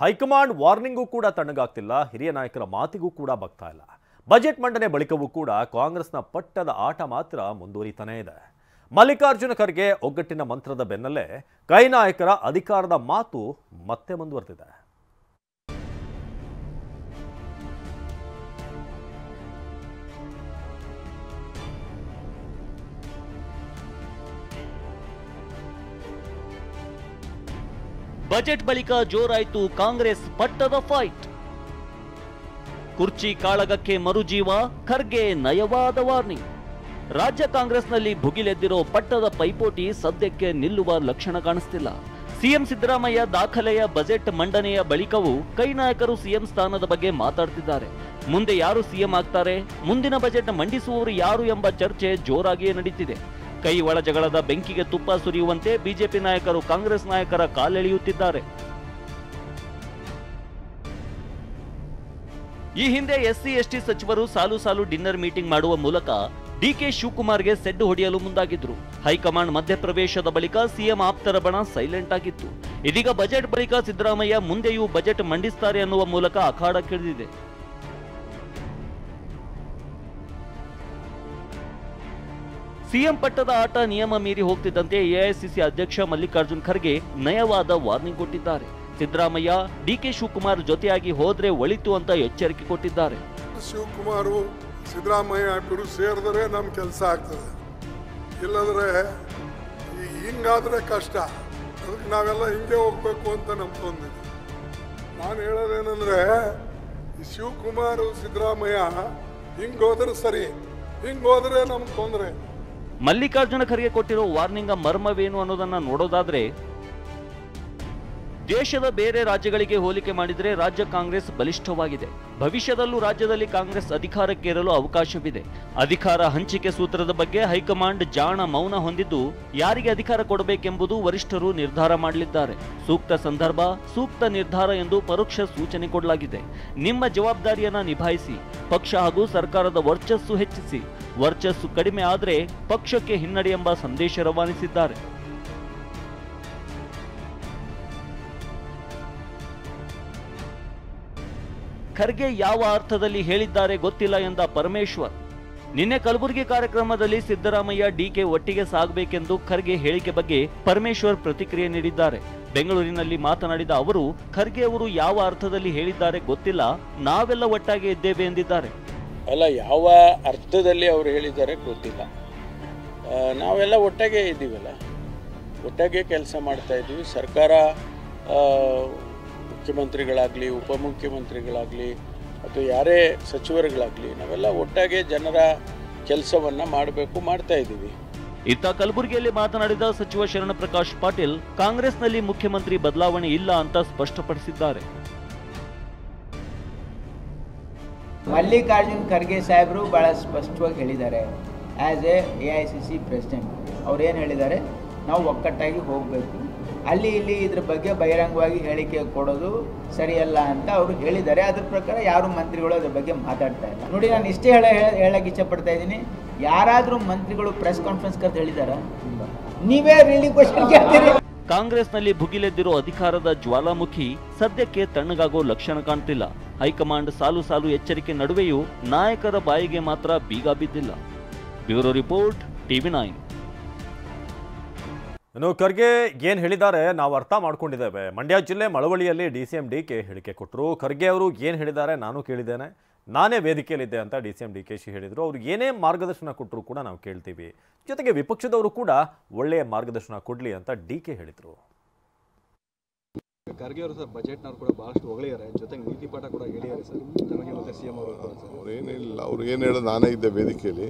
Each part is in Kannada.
ಹೈಕಮಾಂಡ್ ವಾರ್ನಿಂಗೂ ಕೂಡ ತಣ್ಣಗಾಗ್ತಿಲ್ಲ, ಹಿರಿಯ ನಾಯಕರ ಮಾತಿಗೂ ಕೂಡ ಬಗ್ತಾ ಇಲ್ಲ. ಬಜೆಟ್ ಮಂಡನೆ ಬಳಿಕವೂ ಕೂಡ ಕಾಂಗ್ರೆಸ್ನ ಪಟ್ಟದ ಆಟ ಮಾತ್ರ ಮುಂದುವರಿತಾನೇ ಇದೆ. ಮಲ್ಲಿಕಾರ್ಜುನ ಖರ್ಗೆ ಒಗ್ಗಟ್ಟಿನ ಮಂತ್ರದ ಬೆನ್ನಲ್ಲೇ ಕೈ ನಾಯಕರ ಅಧಿಕಾರದ ಮಾತು ಮತ್ತೆ ಮುಂದುವರೆದಿದೆ. ಬಜೆಟ್ ಬಳಿಕ ಜೋರಾಯಿತು ಕಾಂಗ್ರೆಸ್ ಪಟ್ಟದ ಫೈಟ್. ಕುರ್ಚಿ ಕಾಳಗಕ್ಕೆ ಮರುಜೀವ, ಖರ್ಗೆ ನಯವಾದ ವಾರ್ನಿಂಗ್. ರಾಜ್ಯ ಕಾಂಗ್ರೆಸ್ನಲ್ಲಿ ಭುಗಿಲೆದ್ದಿರೋ ಪಟ್ಟದ ಪೈಪೋಟಿ ಸದ್ಯಕ್ಕೆ ನಿಲ್ಲುವ ಲಕ್ಷಣ ಕಾಣಿಸ್ತಿಲ್ಲ. ಸಿಎಂ ಸಿದ್ದರಾಮಯ್ಯ ದಾಖಲೆಯ ಬಜೆಟ್ ಮಂಡನೆಯ ಬಳಿಕವೂ ಕೈ ನಾಯಕರು ಸಿಎಂ ಸ್ಥಾನದ ಬಗ್ಗೆ ಮಾತಾಡ್ತಿದ್ದಾರೆ. ಮುಂದೆ ಯಾರು ಸಿಎಂ ಆಗ್ತಾರೆ, ಮುಂದಿನ ಬಜೆಟ್ ಮಂಡಿಸುವವರು ಯಾರು ಎಂಬ ಚರ್ಚೆ ಜೋರಾಗಿಯೇ ನಡೀತಿದೆ. ಕೈ ಒಳಜಗಳದ ಬೆಂಕಿಗೆ ತುಪ್ಪ ಸುರಿಯುವಂತೆ ಬಿಜೆಪಿ ನಾಯಕರು ಕಾಂಗ್ರೆಸ್ ನಾಯಕರ ಕಾಲೆಳೆಯುತ್ತಿದ್ದಾರೆ. ಈ ಹಿಂದೆ ಎಸ್ಸಿ ಎಸ್ಟಿ ಸಚಿವರು ಸಾಲು ಡಿನ್ನರ್ ಮೀಟಿಂಗ್ ಮಾಡುವ ಮೂಲಕ ಡಿಕೆ ಶಿವಕುಮಾರ್ಗೆ ಸೆಡ್ಡು ಹೊಡೆಯಲು ಮುಂದಾಗಿದ್ರು. ಹೈಕಮಾಂಡ್ ಮಧ್ಯಪ್ರವೇಶದ ಬಳಿಕ ಸಿಎಂ ಆಪ್ತರ ಬಣ ಸೈಲೆಂಟ್ ಆಗಿತ್ತು. ಇದೀಗ ಬಜೆಟ್ ಬಳಿಕ ಸಿದ್ದರಾಮಯ್ಯ ಮುಂದೆಯೂ ಬಜೆಟ್ ಮಂಡಿಸುತ್ತಾರೆ ಅನ್ನುವ ಮೂಲಕ ಅಖಾಡಕ್ಕಿಳಿದಿದೆ. ಸಿಎಂ ಪಟ್ಟದ ಆಟ ನಿಯಮ ಮೀರಿ ಹೋಗ್ತಿದ್ದಂತೆ ಎಐಸಿಸಿ ಅಧ್ಯಕ್ಷ ಮಲ್ಲಿಕಾರ್ಜುನ್ ಖರ್ಗೆ ನಯವಾದ ವಾರ್ನಿಂಗ್ ಕೊಟ್ಟಿದ್ದಾರೆ. ಸಿದ್ದರಾಮಯ್ಯ ಡಿಕೆ ಶಿವಕುಮಾರ್ ಜೊತೆಯಾಗಿ ಹೋದ್ರೆ ಒಳಿತು ಅಂತ ಎಚ್ಚರಿಕೆ ಕೊಟ್ಟಿದ್ದಾರೆ. ಶಿವಕುಮಾರ್ ಸಿದ್ದರಾಮಯ್ಯ ಇಬ್ಬರು ಸೇರಿದ್ರೆ ನಮ್ಮ ಕೆಲಸ ಆಗ್ತದೆ, ಇಲ್ಲದ್ರೆ ಹಿಂಗಾದ್ರೆ ಕಷ್ಟ. ಅದಕ್ಕೆ ನಾವೆಲ್ಲ ಹಿಂಗೆ ಹೋಗ್ಬೇಕು ಅಂತ ನಂಬ್ಕೊಂಡಿದ್ವಿ. ನಾನು ಹೇಳೋದೇನೆಂದ್ರೆ ಶಿವಕುಮಾರ್ ಸಿದ್ದರಾಮಯ್ಯ ಹಿಂಗೋದ್ರೆ ಸರಿ, ಹಿಂಗೋದ್ರೆ ನಮ್ಗೆ ತೊಂದರೆ. ಮಲ್ಲಿಕಾರ್ಜುನ ಖರ್ಗೆ ಕೊಟ್ಟಿರೋ ವಾರ್ನಿಂಗ್ ಮರ್ಮವೇನು ಅನ್ನೋದನ್ನ ನೋಡೋದಾದ್ರೆ, ದೇಶದ ಬೇರೆ ರಾಜ್ಯಗಳಿಗೆ ಹೋಲಿಕೆ ಮಾಡಿದರೆ ರಾಜ್ಯ ಕಾಂಗ್ರೆಸ್ ಬಲಿಷ್ಠವಾಗಿದೆ. ಭವಿಷ್ಯದಲ್ಲೂ ರಾಜ್ಯದಲ್ಲಿ ಕಾಂಗ್ರೆಸ್ ಅಧಿಕಾರಕ್ಕೇರಲು ಅವಕಾಶವಿದೆ. ಅಧಿಕಾರ ಹಂಚಿಕೆ ಸೂತ್ರದ ಬಗ್ಗೆ ಹೈಕಮಾಂಡ್ ಜಾಣ ಮೌನ ಹೊಂದಿದ್ದು, ಯಾರಿಗೆ ಅಧಿಕಾರ ಕೊಡಬೇಕೆಂಬುದು ವರಿಷ್ಠರು ನಿರ್ಧಾರ ಮಾಡಲಿದ್ದಾರೆ. ಸೂಕ್ತ ಸಂದರ್ಭ, ಸೂಕ್ತ ನಿರ್ಧಾರ ಎಂದು ಪರೋಕ್ಷ ಸೂಚನೆ ಕೊಡಲಾಗಿದೆ. ನಿಮ್ಮ ಜವಾಬ್ದಾರಿಯನ್ನ ನಿಭಾಯಿಸಿ, ಪಕ್ಷ ಹಾಗೂ ಸರ್ಕಾರದ ವರ್ಚಸ್ಸು ಹೆಚ್ಚಿಸಿ. ವರ್ಚಸ್ಸು ಕಡಿಮೆ ಆದರೆ ಪಕ್ಷಕ್ಕೆ ಹಿನ್ನಡೆ ಎಂಬ ಸಂದೇಶ ರವಾನಿಸಿದ್ದಾರೆ. ಖರ್ಗೆ ಯಾವ ಅರ್ಥದಲ್ಲಿ ಹೇಳಿದ್ದಾರೆ ಗೊತ್ತಿಲ್ಲ ಎಂದ ಪರಮೇಶ್ವರ್. ನಿನ್ನೆ ಕಲಬುರಗಿ ಕಾರ್ಯಕ್ರಮದಲ್ಲಿ ಸಿದ್ದರಾಮಯ್ಯ ಡಿಕೆ ಒಟ್ಟಿಗೆ ಸಾಗಬೇಕೆಂದು ಖರ್ಗೆ ಹೇಳಿಕೆ ಬಗ್ಗೆ ಪರಮೇಶ್ವರ್ ಪ್ರತಿಕ್ರಿಯೆ ನೀಡಿದ್ದಾರೆ. ಬೆಂಗಳೂರಿನಲ್ಲಿ ಮಾತನಾಡಿದ ಅವರು, ಖರ್ಗೆ ಅವರು ಯಾವ ಅರ್ಥದಲ್ಲಿ ಹೇಳಿದ್ದಾರೆ ಗೊತ್ತಿಲ್ಲ, ನಾವೆಲ್ಲ ಒಟ್ಟಾಗಿ ಇದ್ದೇವೆ ಎಂದಿದ್ದಾರೆ. ಅಲ್ಲ, ಯಾವ ಅರ್ಥದಲ್ಲಿ ಅವರು ಹೇಳಿದ್ದಾರೆ ಗೊತ್ತಿಲ್ಲ, ನಾವೆಲ್ಲ ಒಟ್ಟಾಗೆ ಇದ್ದೀವಲ್ಲ, ಒಟ್ಟಾಗೆ ಕೆಲಸ ಮಾಡ್ತಾ ಇದ್ದೀವಿ. ಸರ್ಕಾರ ಮುಖ್ಯಮಂತ್ರಿಗಳಾಗಲಿ, ಉಪಮುಖ್ಯಮಂತ್ರಿಗಳಾಗಲಿ ಅಥವಾ ಯಾರೇ ಸಚಿವರುಗಳಾಗಲಿ, ನಾವೆಲ್ಲ ಒಟ್ಟಾಗೆ ಜನರ ಕೆಲಸವನ್ನು ಮಾಡಬೇಕು, ಮಾಡ್ತಾ ಇದ್ದೀವಿ. ಇತ್ತ ಕಲಬುರಗಿಯಲ್ಲಿ ಮಾತನಾಡಿದ ಸಚಿವ ಶರಣಪ್ರಕಾಶ್ ಪಾಟೀಲ್, ಕಾಂಗ್ರೆಸ್ನಲ್ಲಿ ಮುಖ್ಯಮಂತ್ರಿ ಬದಲಾವಣೆ ಇಲ್ಲ ಅಂತ ಸ್ಪಷ್ಟಪಡಿಸಿದ್ದಾರೆ. ಮಲ್ಲಿಕಾರ್ಜುನ್ ಖರ್ಗೆ ಸಾಹೇಬರು ಭಾಳ ಸ್ಪಷ್ಟವಾಗಿ ಹೇಳಿದ್ದಾರೆ. ಆ್ಯಸ್ ಎಐಸಿಸಿ ಪ್ರೆಸಿಡೆಂಟ್ ಅವ್ರು ಏನು ಹೇಳಿದ್ದಾರೆ, ನಾವು ಒಕ್ಕಟ್ಟಾಗಿ ಹೋಗಬೇಕು, ಅಲ್ಲಿ ಇಲ್ಲಿ ಇದ್ರ ಬಗ್ಗೆ ಬಹಿರಂಗವಾಗಿ ಹೇಳಿಕೆ ಕೊಡೋದು ಸರಿಯಲ್ಲ ಅಂತ ಅವರು ಹೇಳಿದ್ದಾರೆ. ಅದ್ರ ಪ್ರಕಾರ ಯಾರು ಮಂತ್ರಿಗಳು ಅದ್ರ ಬಗ್ಗೆ ಮಾತಾಡ್ತಾ ಇಲ್ಲ. ನೋಡಿ, ನಾನು ಇಷ್ಟೇ ಹೇಳಕ್ಕೆ ಇಷ್ಟಪಡ್ತಾ ಇದ್ದೀನಿ, ಯಾರಾದರೂ ಮಂತ್ರಿಗಳು ಪ್ರೆಸ್ ಕಾನ್ಫರೆನ್ಸ್ ಕರೆದು ಹೇಳಿದಾರ? ನೀವೇ ರಿಲಿ ಕ್ವಶನ್ ಕೇಳ್ತೀರಿ. ಕಾಂಗ್ರೆಸ್ನಲ್ಲಿ ಭುಗಿಲೆದ್ದಿರೋ ಅಧಿಕಾರದ ಜ್ವಾಲಾಮುಖಿ ಸದ್ಯಕ್ಕೆ ತಣ್ಣಗಾಗೋ ಲಕ್ಷಣ ಕಾಣ್ತಿಲ್ಲ. ಹೈಕಮಾಂಡ್ ಸಾಲು ಎಚ್ಚರಿಕೆ ನಡುವೆಯೂ ನಾಯಕರ ಬಾಯಿಗೆ ಮಾತ್ರ ಬೀಗ ಬಿದ್ದಿಲ್ಲ. Bureau report, TV9. ಇನ್ನು ಖರ್ಗೆ ಏನು ಹೇಳಿದ್ದಾರೆ ನಾವು ಅರ್ಥ ಮಾಡ್ಕೊಂಡಿದ್ದೇವೆ. ಮಂಡ್ಯ ಜಿಲ್ಲೆ ಮಳವಳ್ಳಿಯಲ್ಲಿ DCM DK ಹೇಳಿಕೆ ಕೊಟ್ಟರು. ಖರ್ಗೆ ಅವರು ಏನು ಹೇಳಿದ್ದಾರೆ ನಾನು ಕೇಳಿದ್ದೇನೆ, ನಾನೇ ವೇದಿಕೆಯಲ್ಲಿದ್ದೆ ಅಂತ DCM DKಶಿ ಹೇಳಿದರು. ಅವ್ರು ಏನೇ ಮಾರ್ಗದರ್ಶನ ಕೊಟ್ಟರು ಕೂಡ ನಾವು ಕೇಳ್ತೀವಿ, ಜೊತೆಗೆ ವಿಪಕ್ಷದವರು ಕೂಡ ಒಳ್ಳೆಯ ಮಾರ್ಗದರ್ಶನ ಕೊಡಲಿ ಅಂತ DK ಹೇಳಿದರು. ಖರ್ಗೆ ಅವರು ಸರ್ ಬಜೆಟ್ನವ್ರು ಕೂಡ ಭಾಳಷ್ಟು ಹೊಗಳಿದ್ದಾರೆ, ಜೊತೆಗೆ ನೀತಿ ಪಾಠ ಕೂಡ ಹೇಳಿದ್ದಾರೆ ಸರ್ ತಮಗೆ ಮತ್ತು CM ಅವರು. ಅವ್ರೇನಿಲ್ಲ, ಅವ್ರು ಏನು ಹೇಳೋದು ನಾನೇ ಇದ್ದೆ ವೇದಿಕೆಯಲ್ಲಿ,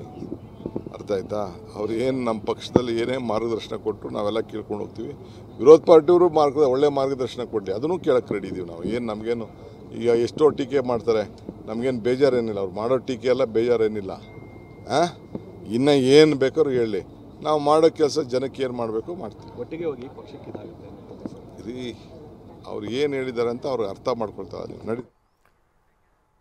ಅರ್ಥ ಆಯ್ತಾ? ಅವ್ರು ಏನು ನಮ್ಮ ಪಕ್ಷದಲ್ಲಿ ಏನೇ ಮಾರ್ಗದರ್ಶನ ಕೊಟ್ಟರು ನಾವೆಲ್ಲ ಕೇಳ್ಕೊಂಡು ಹೋಗ್ತೀವಿ. ವಿರೋಧ ಪಾರ್ಟಿಯವರು ಒಳ್ಳೆ ಮಾರ್ಗದರ್ಶನ ಕೊಡಲಿ, ಅದನ್ನು ಕೇಳಕ್ಕೆ ರೆಡಿ ಇದ್ದೀವಿ ನಾವು. ಏನು ನಮಗೇನು ಈಗ ಎಷ್ಟೋ ಟೀಕೆ ಮಾಡ್ತಾರೆ, ನಮಗೇನು ಬೇಜಾರೇನಿಲ್ಲ, ಅವ್ರು ಮಾಡೋ ಟೀಕೆ ಎಲ್ಲ ಬೇಜಾರೇನಿಲ್ಲ. ಇನ್ನು ಏನು ಬೇಕಾದ್ರೂ ಹೇಳಲಿ, ನಾವು ಮಾಡೋ ಕೆಲಸ ಜನಕ್ಕೆ ಏನು ಮಾಡಬೇಕು ಮಾಡ್ತೀವಿ. ಒಟ್ಟಿಗೆ ಹೋಗಿ ಪಕ್ಷಕ್ಕೆ ಇದಾಗುತ್ತೆ ರೀ, ಅವ್ರು ಏನು ಹೇಳಿದ್ದಾರೆ ಅಂತ ಅವ್ರು ಅರ್ಥ ಮಾಡ್ಕೊಳ್ತಾರೆ, ನಡಿ.